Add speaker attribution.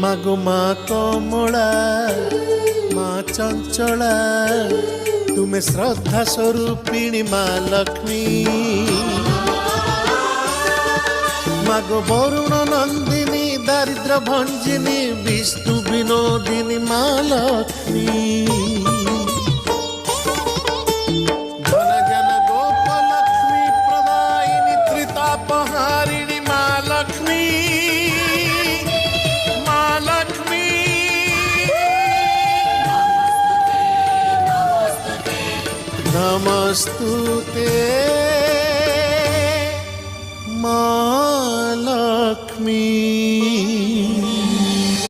Speaker 1: मागो माँ कमला माँ चंचला तुम्हें श्रद्धा स्वरूपिणी माँ लक्ष्मी मागो वरुण नंदिनी दारिद्र भंजिनी विष्णु विनोदिनी माँ लक्ष्मी धन जन गोप लक्ष्मी प्रदायिनी त्रितापहारिणी माँ लक्ष्मी नमस्तुते